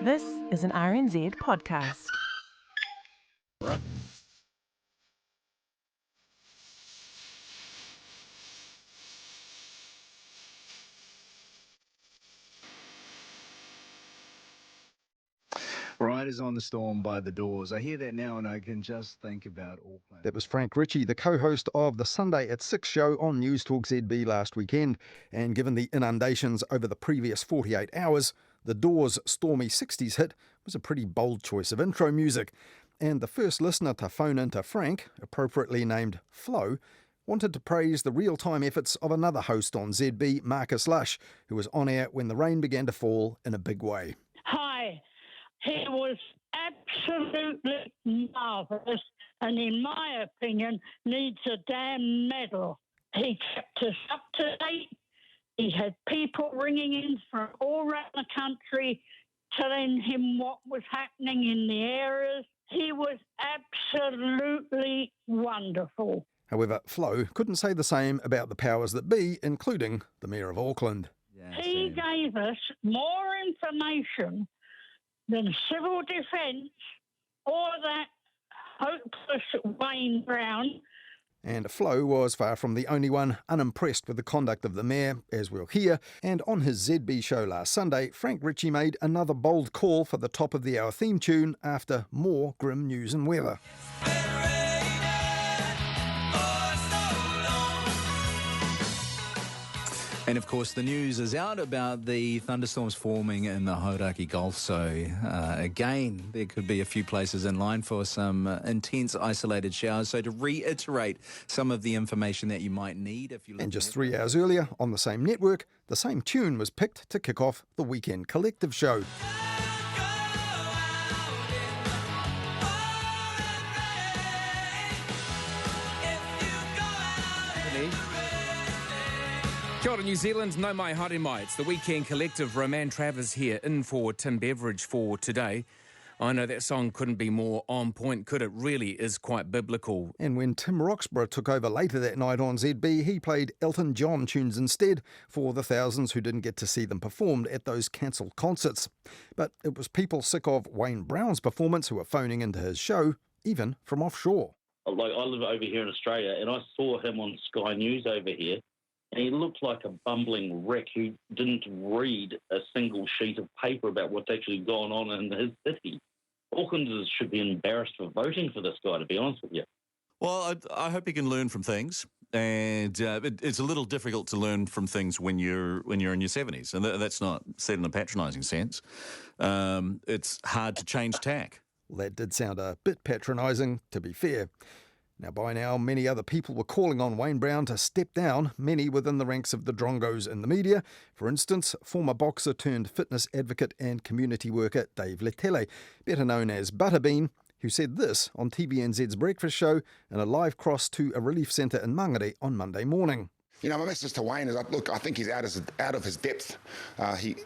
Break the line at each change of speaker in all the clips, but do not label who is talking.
This is an RNZ podcast.
Riders on the Storm by the Doors. I hear that now and I can just think about Auckland.
That was Frank Ritchie, the co-host of the Sunday at 6 show on News Talk ZB last weekend. And given the inundations over the previous 48 hours, the Doors' stormy 60s hit was a pretty bold choice of intro music. And the first listener to phone into Frank, appropriately named Flo, wanted to praise the real-time efforts of another host on ZB, Marcus Lush, who was on air when the rain began to fall in a big way.
Hi. He was absolutely marvellous and, in my opinion, needs a damn medal. He kept us up to date. He had people ringing in from all around the country telling him what was happening in the areas. He was absolutely wonderful.
However, Flo couldn't say the same about the powers that be, including the Mayor of Auckland.
He gave us more information than civil defence or that hopeless Wayne Brown.
And Flo was far from the only one unimpressed with the conduct of the Mayor, as we'll hear. And on his ZB show last Sunday, Frank Ritchie made another bold call for the top of the hour theme tune after more grim news and weather.
And of course, the news is out about the thunderstorms forming in the Hauraki Gulf. So again, there could be a few places in line for some intense isolated showers. So to reiterate some of the information that you might need if you...
And just 3 hours earlier, on the same network, the same tune was picked to kick off the Weekend Collective show.
Kia ora, New Zealand, no mai haere mai. It's the Weekend Collective. Roman Travers here in for Tim Beveridge for today. I know that song couldn't be more on point, could it? Really is quite biblical.
And when Tim Roxburgh took over later that night on ZB, he played Elton John tunes instead for the thousands who didn't get to see them performed at those cancelled concerts. But it was people sick of Wayne Brown's performance who were phoning into his show, even from offshore.
Like, I live over here in Australia, and I saw him on Sky News over here, and he looked like a bumbling wreck who didn't read a single sheet of paper about what's actually gone on in his city. Aucklanders should be embarrassed for voting for this guy, to be honest with you.
Well, I hope he can learn from things, and it's a little difficult to learn from things when you're in your 70s, and that's not said in a patronising sense. It's hard to change tack.
Well, that did sound a bit patronising, to be fair. Now, by now, many other people were calling on Wayne Brown to step down, many within the ranks of the drongos in the media. For instance, former boxer turned fitness advocate and community worker Dave Letele, better known as Butterbean, who said this on TVNZ's breakfast show in a live cross to a relief centre in Mangere on Monday morning.
You know, my message to Wayne is, look, I think he's out of his depth.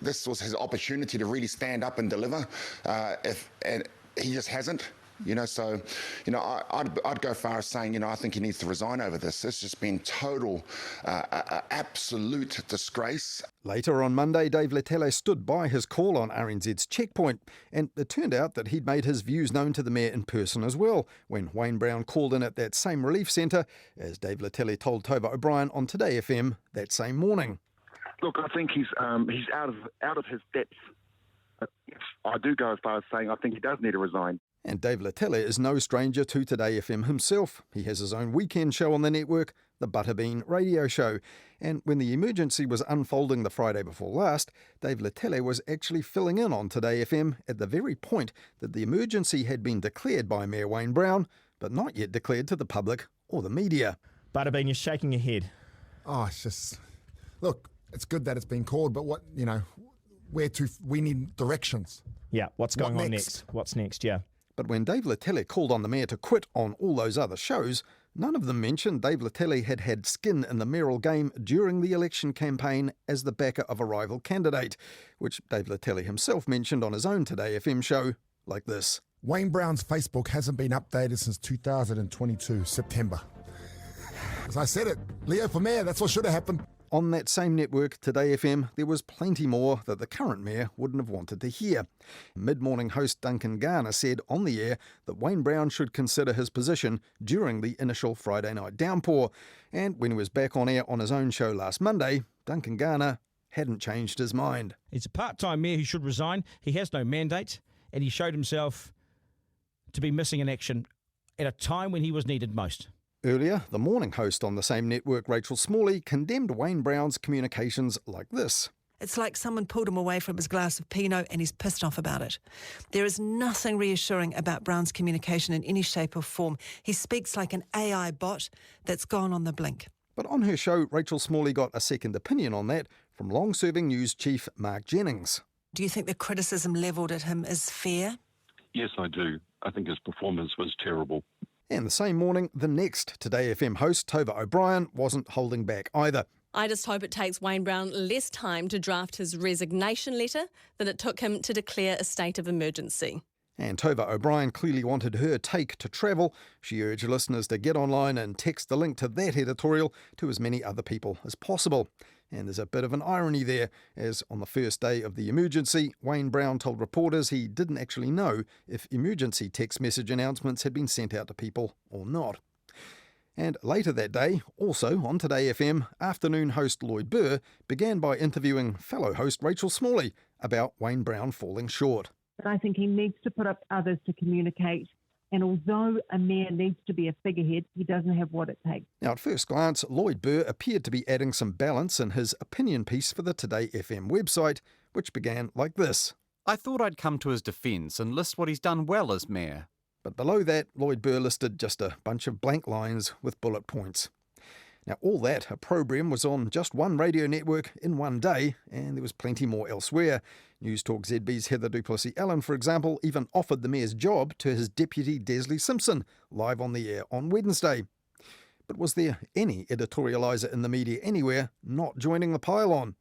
This was his opportunity to really stand up and deliver, and he just hasn't. You know, so, you know, I'd go far as saying, you know, I think he needs to resign over this. It's just been total, absolute disgrace.
Later on Monday, Dave Letele stood by his call on RNZ's Checkpoint, and it turned out that he'd made his views known to the Mayor in person as well, when Wayne Brown called in at that same relief centre, as Dave Letele told Tova O'Brien on Today FM that same morning.
Look, I think he's out of his depth. I do go as far as saying I think he does need to resign.
And Dave Letele is no stranger to Today FM himself. He has his own weekend show on the network, the Butterbean Radio Show. And when the emergency was unfolding the Friday before last, Dave Letele was actually filling in on Today FM at the very point that the emergency had been declared by Mayor Wayne Brown, but not yet declared to the public or the media.
Butterbean, you're shaking your head.
Oh, it's just... Look, it's good that it's been called, but what, you know, we need directions.
Yeah, what's going on next? What's next, yeah.
But when Dave Letele called on the Mayor to quit on all those other shows, none of them mentioned Dave Letele had had skin in the mayoral game during the election campaign as the backer of a rival candidate, which Dave Letele himself mentioned on his own Today FM show like this.
Wayne Brown's Facebook hasn't been updated since 2022, September. As I said it, Leo for Mayor, that's what should have happened.
On that same network, Today FM, there was plenty more that the current mayor wouldn't have wanted to hear. Mid-morning host Duncan Garner said on the air that Wayne Brown should consider his position during the initial Friday night downpour. And when he was back on air on his own show last Monday, Duncan Garner hadn't changed his mind.
It's a part-time mayor who should resign. He has no mandate, and he showed himself to be missing in action at a time when he was needed most.
Earlier, the morning host on the same network, Rachel Smalley, condemned Wayne Brown's communications like this.
It's like someone pulled him away from his glass of Pinot and he's pissed off about it. There is nothing reassuring about Brown's communication in any shape or form. He speaks like an AI bot that's gone on the blink.
But on her show, Rachel Smalley got a second opinion on that from long-serving news chief Mark Jennings.
Do you think the criticism levelled at him is fair?
Yes, I do. I think his performance was terrible.
And the same morning, the next Today FM host, Tova O'Brien, wasn't holding back either.
I just hope it takes Wayne Brown less time to draft his resignation letter than it took him to declare a state of emergency.
And Tova O'Brien clearly wanted her take to travel. She urged listeners to get online and text the link to that editorial to as many other people as possible. And there's a bit of an irony there, as on the first day of the emergency, Wayne Brown told reporters he didn't actually know if emergency text message announcements had been sent out to people or not. And later that day, also on Today FM, afternoon host Lloyd Burr began by interviewing fellow host Rachel Smalley about Wayne Brown falling short.
I think he needs to put up others to communicate. And although a mayor needs to be a figurehead, he doesn't have what it takes.
Now, at first glance, Lloyd Burr appeared to be adding some balance in his opinion piece for the Today FM website, which began like this.
I thought I'd come to his defence and list what he's done well as mayor.
But below that, Lloyd Burr listed just a bunch of blank lines with bullet points. Now, all that opprobrium was on just one radio network in one day, and there was plenty more elsewhere. News Talk ZB's Heather Duplessis-Allen, for example, even offered the mayor's job to his deputy Desley Simpson, live on the air on Wednesday. But was there any editorialiser in the media anywhere not joining the pile-on?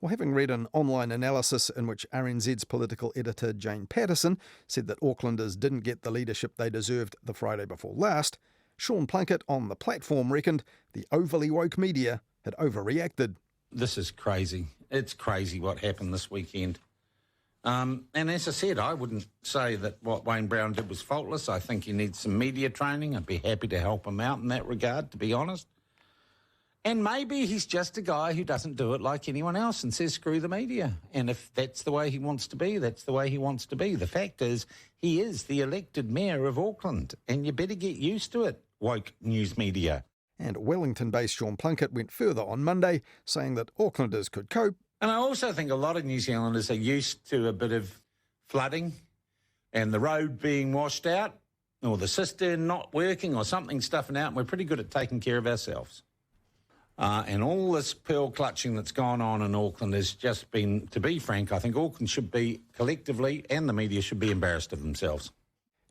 Well, having read an online analysis in which RNZ's political editor Jane Patterson said that Aucklanders didn't get the leadership they deserved the Friday before last, Sean Plunkett on the platform reckoned the overly woke media had overreacted.
This is crazy. It's crazy what happened this weekend. And as I said, I wouldn't say that what Wayne Brown did was faultless. I think he needs some media training. I'd be happy to help him out in that regard, to be honest. And maybe he's just a guy who doesn't do it like anyone else and says, screw the media. And if that's the way he wants to be, that's the way he wants to be. The fact is, he is the elected mayor of Auckland, and you better get used to it, woke news media.
And Wellington-based Sean Plunkett went further on Monday, saying that Aucklanders could cope.
And I also think a lot of New Zealanders are used to a bit of flooding and the road being washed out or the cistern not working or something stuffing out, and we're pretty good at taking care of ourselves. And all this pearl clutching that's gone on in Auckland has just been, to be frank, I think Auckland should be collectively, and the media should be embarrassed of themselves.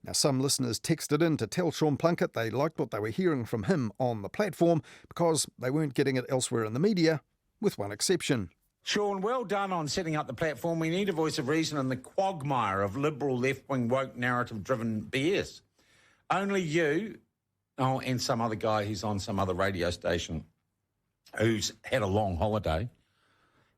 Now, some listeners texted in to tell Sean Plunkett they liked what they were hearing from him on the platform because they weren't getting it elsewhere in the media, with one exception.
Sean, well done on setting up the platform. We need a voice of reason in the quagmire of liberal, left-wing, woke, narrative-driven BS. Only you, and some other guy who's on some other radio station who's had a long holiday,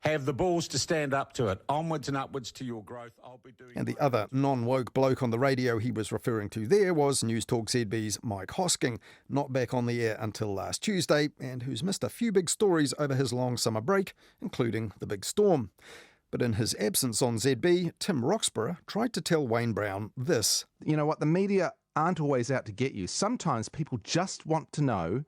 have the balls to stand up to it. Onwards and upwards to your growth. I'll be doing.
And the other non-woke bloke on the radio he was referring to there was News Talk ZB's Mike Hosking, not back on the air until last Tuesday, and who's missed a few big stories over his long summer break, including the big storm. But in his absence on ZB, Tim Roxburgh tried to tell Wayne Brown this.
You know what, the media aren't always out to get you. Sometimes people just want to know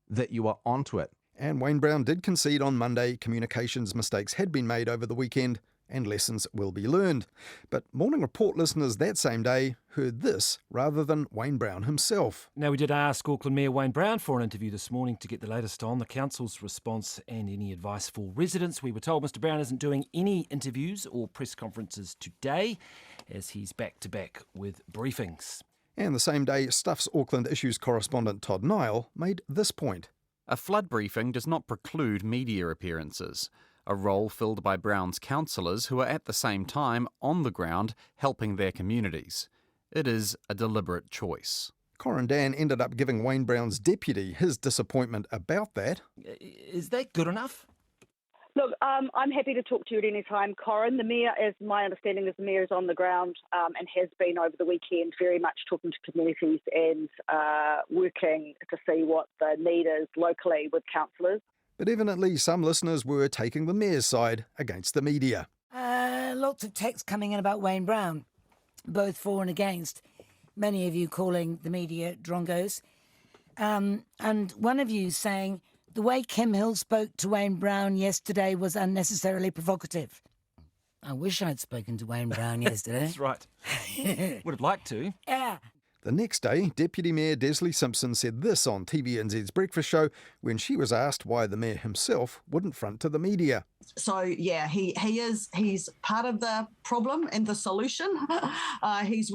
that you are onto it.
And Wayne Brown did concede on Monday communications mistakes had been made over the weekend and lessons will be learned. But Morning Report listeners that same day heard this rather than Wayne Brown himself.
Now, we did ask Auckland Mayor Wayne Brown for an interview this morning to get the latest on the council's response and any advice for residents. We were told Mr Brown isn't doing any interviews or press conferences today as he's back-to-back with briefings.
And the same day, Stuff's Auckland Issues correspondent Todd Nile made this point.
A flood briefing does not preclude media appearances, a role filled by Brown's councillors who are at the same time on the ground helping their communities. It is a deliberate choice.
Corin Dan ended up giving Wayne Brown's deputy his disappointment about that.
Is that good enough?
Look, I'm happy to talk to you at any time, Corin. The Mayor, as my understanding is, the Mayor is on the ground and has been over the weekend, very much talking to communities and working to see what the need is locally with councillors.
But evidently some listeners were taking the Mayor's side against the media.
Lots of texts coming in about Wayne Brown, both for and against. Many of you calling the media drongos. And one of you saying, the way Kim Hill spoke to Wayne Brown yesterday was unnecessarily provocative. I wish I'd spoken to Wayne Brown yesterday.
That's right. Would have liked to.
Yeah.
The next day, Deputy Mayor Desley Simpson said this on TVNZ's Breakfast Show when she was asked why the Mayor himself wouldn't front to the media.
So, yeah, he's part of the problem and the solution. He's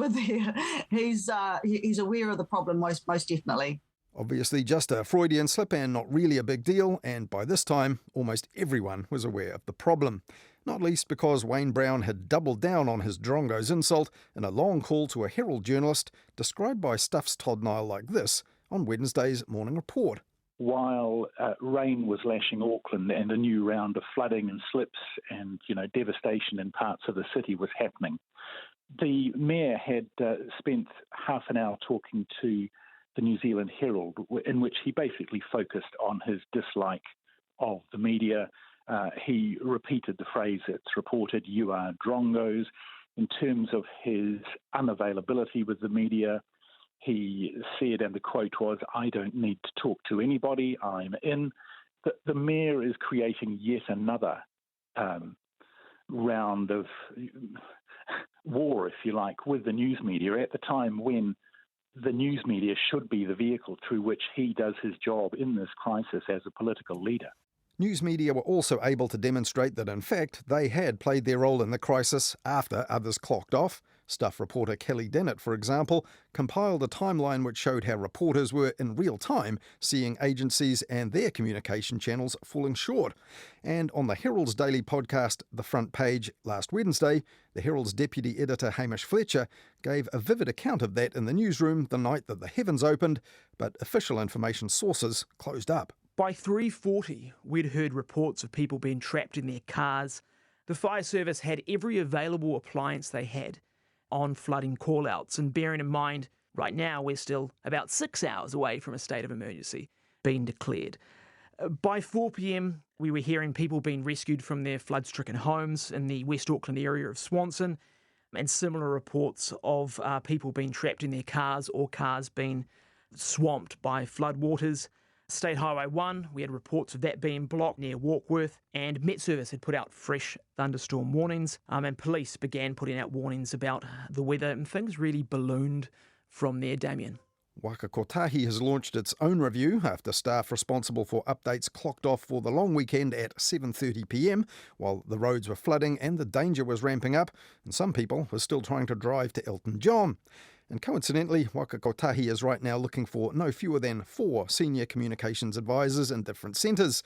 aware of the problem most definitely.
Obviously just a Freudian slip and not really a big deal, and by this time, almost everyone was aware of the problem. Not least because Wayne Brown had doubled down on his drongo's insult in a long call to a Herald journalist described by Stuff's Todd Nile like this on Wednesday's Morning Report.
While rain was lashing Auckland and a new round of flooding and slips and, devastation in parts of the city was happening, the Mayor had spent half an hour talking to the New Zealand Herald, in which he basically focused on his dislike of the media. He repeated the phrase that's reported, "You are drongos." In terms of his unavailability with the media, he said, and the quote was, "I don't need to talk to anybody, I'm in." The Mayor is creating yet another round of war, if you like, with the news media at the time when the news media should be the vehicle through which he does his job in this crisis as a political leader.
News media were also able to demonstrate that, in fact, they had played their role in the crisis after others clocked off. Stuff reporter Kelly Dennett, for example, compiled a timeline which showed how reporters were in real time seeing agencies and their communication channels falling short. And on the Herald's daily podcast, The Front Page, last Wednesday, the Herald's deputy editor Hamish Fletcher gave a vivid account of that in the newsroom the night that the heavens opened, but official information sources closed up.
By 3:40, we'd heard reports of people being trapped in their cars. The fire service had every available appliance they had on flooding call-outs, and bearing in mind, right now we're still about 6 hours away from a state of emergency being declared. By 4 p.m, we were hearing people being rescued from their flood-stricken homes in the West Auckland area of Swanson, and similar reports of people being trapped in their cars or cars being swamped by floodwaters. State Highway 1, we had reports of that being blocked near Warkworth, and Met Service had put out fresh thunderstorm warnings, and police began putting out warnings about the weather, and things really ballooned from there, Damien.
Waka Kotahi has launched its own review after staff responsible for updates clocked off for the long weekend at 7:30 p.m, while the roads were flooding and the danger was ramping up, and some people were still trying to drive to Elton John. And coincidentally, Waka Kotahi is right now looking for no fewer than 4 senior communications advisors in different centres.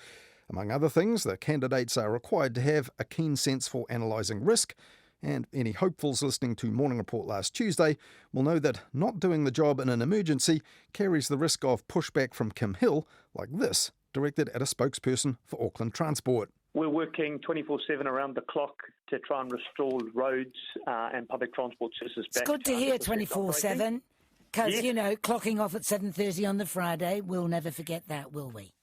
Among other things, the candidates are required to have a keen sense for analysing risk, and any hopefuls listening to Morning Report last Tuesday will know that not doing the job in an emergency carries the risk of pushback from Kim Hill, like this, directed at a spokesperson for Auckland Transport.
We're working 24/7 around the clock to try and restore roads and public transport services back.
It's good to hear 24/7, because, clocking off at 7:30 on the Friday, we'll never forget that, will we?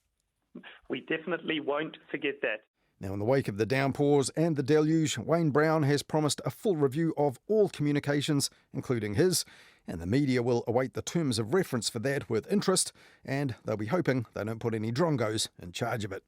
We definitely won't forget that.
Now, in the wake of the downpours and the deluge, Wayne Brown has promised a full review of all communications, including his, and the media will await the terms of reference for that with interest, and they'll be hoping they don't put any drongos in charge of it.